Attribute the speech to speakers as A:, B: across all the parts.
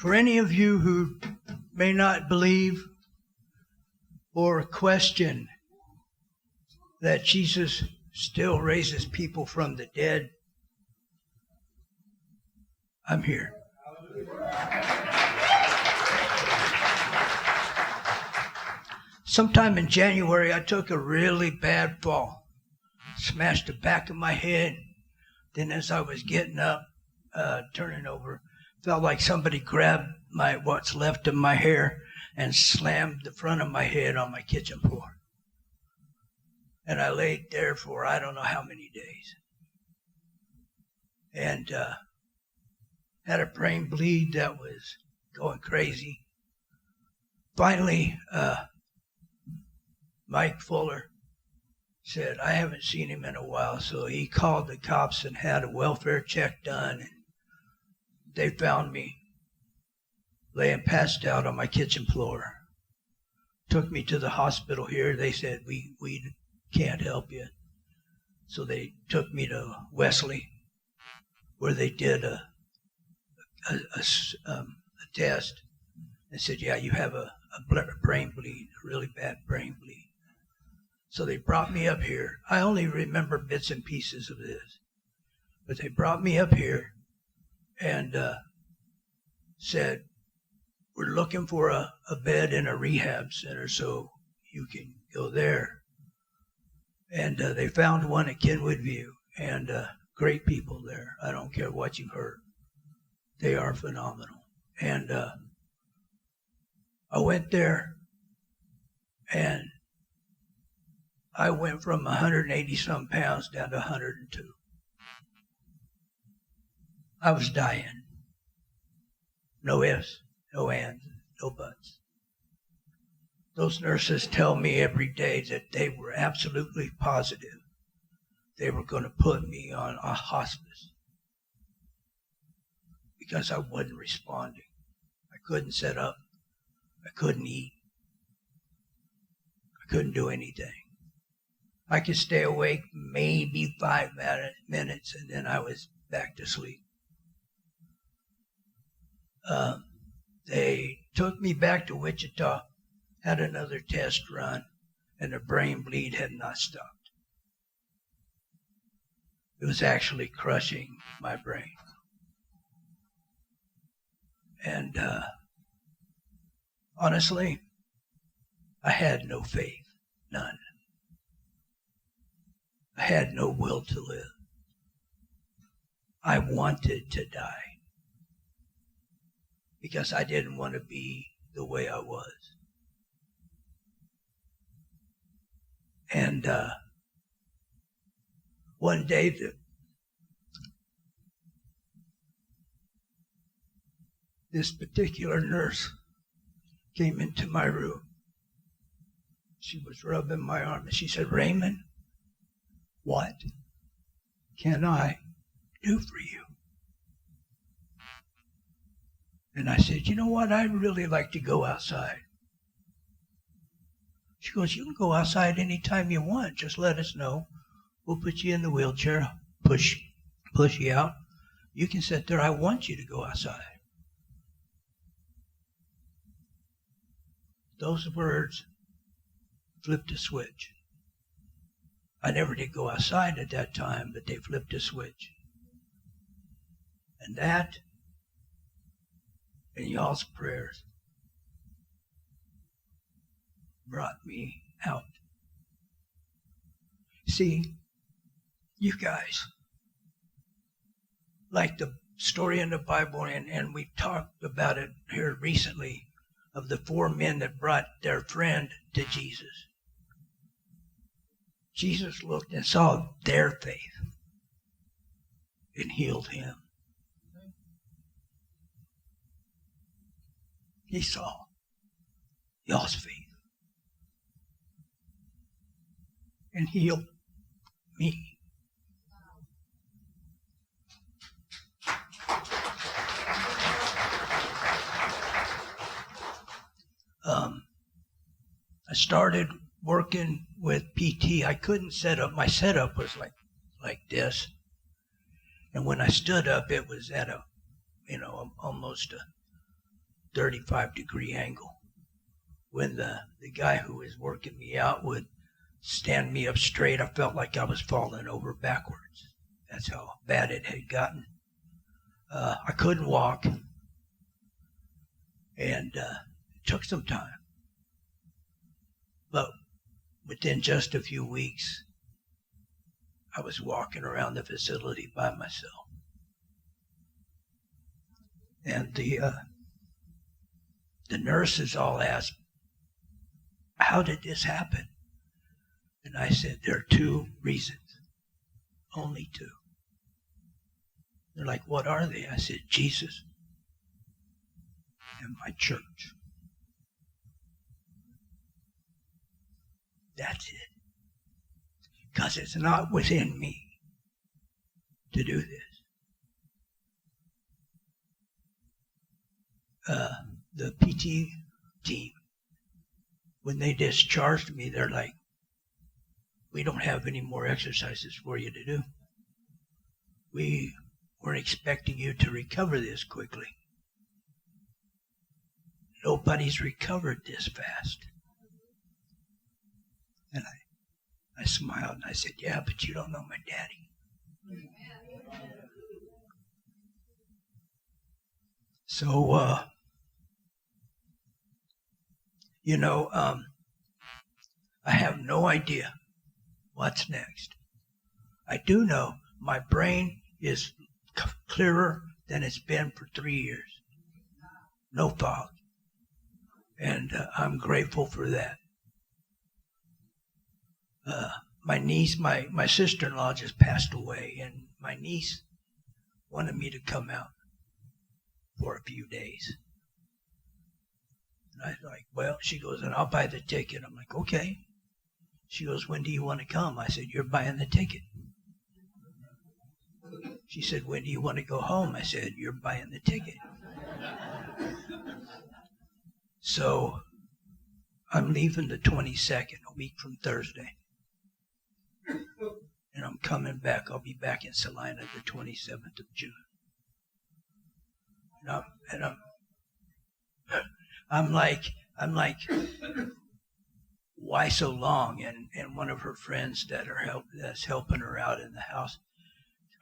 A: For any of you who may not believe or question that Jesus still raises people from the dead, I'm here. Sometime in January, I took a really bad fall. Smashed the back of my head. Then as I was getting up, turning over, felt like somebody grabbed what's left of my hair and slammed the front of my head on my kitchen floor. And I laid there for I don't know how many days. And had a brain bleed that was going crazy. Finally, Mike Fuller said, I haven't seen him in a while, so he called the cops and had a welfare check done. And they found me laying passed out on my kitchen floor. Took me to the hospital here. They said, we can't help you. So they took me to Wesley, where they did a test. They said, yeah, you have a brain bleed, a really bad brain bleed. So they brought me up here. I only remember bits and pieces of this. But they brought me up here and said, we're looking for a bed in a rehab center so you can go there. And they found one at Kenwood View, and great people there. I don't care what you've heard. They are phenomenal. And I went there, and I went from 180-some pounds down to 102. I was dying. No ifs, no ands, no buts. Those nurses tell me every day that they were absolutely positive they were going to put me on a hospice because I wasn't responding. I couldn't sit up. I couldn't eat. I couldn't do anything. I could stay awake maybe 5 minutes, and then I was back to sleep. They took me back to Wichita, had another test run, and the brain bleed had not stopped. It was actually crushing my brain. And honestly, I had no faith, none. I had no will to live. I wanted to die because I didn't want to be the way I was. And one day, this particular nurse came into my room. She was rubbing my arm, and she said, Raymond, what can I do for you? And I said, you know what? I'd really like to go outside. She goes, you can go outside anytime you want. Just let us know. We'll put you in the wheelchair, push you out. You can sit there. I want you to go outside. Those words flipped a switch. I never did go outside at that time, but they flipped a switch. And that, and y'all's prayers, brought me out. See, you guys, like the story in the Bible, and we talked about it here recently, of the 4 men that brought their friend to Jesus. Jesus looked and saw their faith and healed him. He saw y'all's faith and healed me. I started working with PT. I couldn't set up. My setup was like this. And when I stood up, it was at almost 35-degree angle. When the guy who was working me out would stand me up straight, I felt like I was falling over backwards. That's how bad it had gotten. I couldn't walk, and it took some time. But within just a few weeks, I was walking around the facility by myself. And the nurses all asked, how did this happen? And I said, there are two reasons, only two. They're like, what are they? I said, Jesus and my church. That's it. Because it's not within me to do this. The PT team, when they discharged me, they're like, we don't have any more exercises for you to do. We weren't expecting you to recover this quickly. Nobody's recovered this fast. And I smiled and I said, yeah, but you don't know my daddy. So, I have no idea what's next. I do know my brain is clearer than it's been for 3 years. No fog. And I'm grateful for that. My niece, my sister-in-law just passed away, and my niece wanted me to come out for a few days. And I was like, well, she goes, and I'll buy the ticket. I'm like, okay. She goes, when do you want to come? I said, you're buying the ticket. She said, when do you want to go home? I said, you're buying the ticket. So I'm leaving the 22nd, a week from Thursday. And I'm coming back. I'll be back in Salina the 27th of June. I'm like, why so long? And one of her friends that's helping her out in the house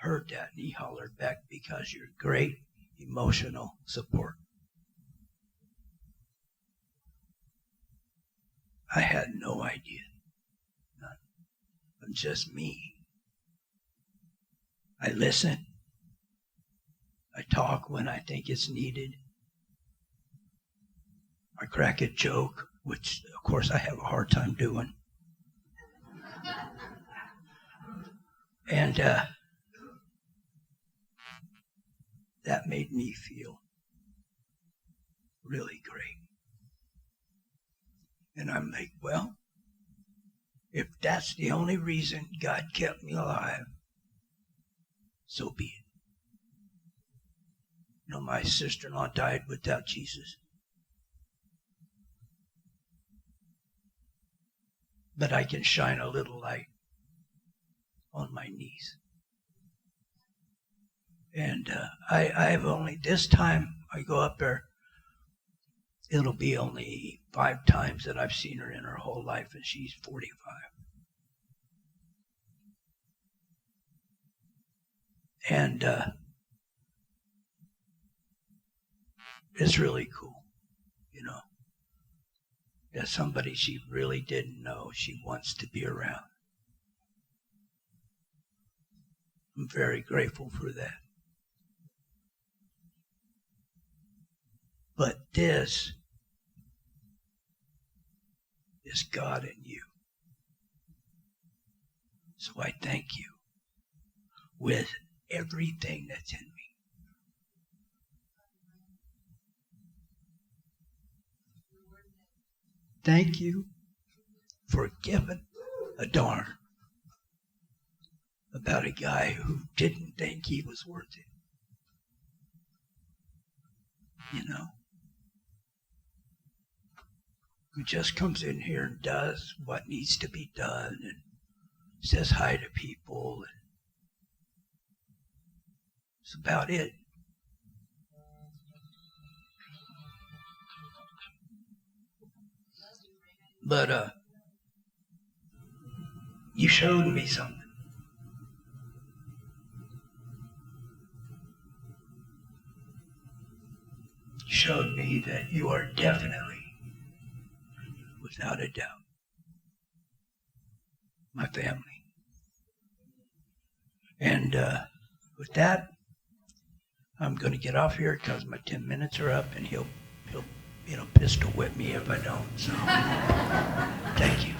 A: heard that, and he hollered back, because you're great emotional support. I had no idea. I'm just me. I listen. I talk when I think it's needed. I crack a joke, which, of course, I have a hard time doing. And that made me feel really great. And I'm like, well, if that's the only reason God kept me alive, so be it. My sister-in-law died without Jesus. But I can shine a little light on my niece. And I've only, this time I go up there, it'll be only 5 times that I've seen her in her whole life, and she's 45. And it's really cool, that somebody she really didn't know, she wants to be around. I'm very grateful for that. But this is God in you. So I thank you with everything that's in me. Thank you for giving a darn about a guy who didn't think he was worth it. Who just comes in here and does what needs to be done and says hi to people. And that's about it. But you showed me something. You showed me that you are definitely, without a doubt, my family. And with that, I'm going to get off here because my 10 minutes are up, and he'll pistol whip me if I don't. So, thank you.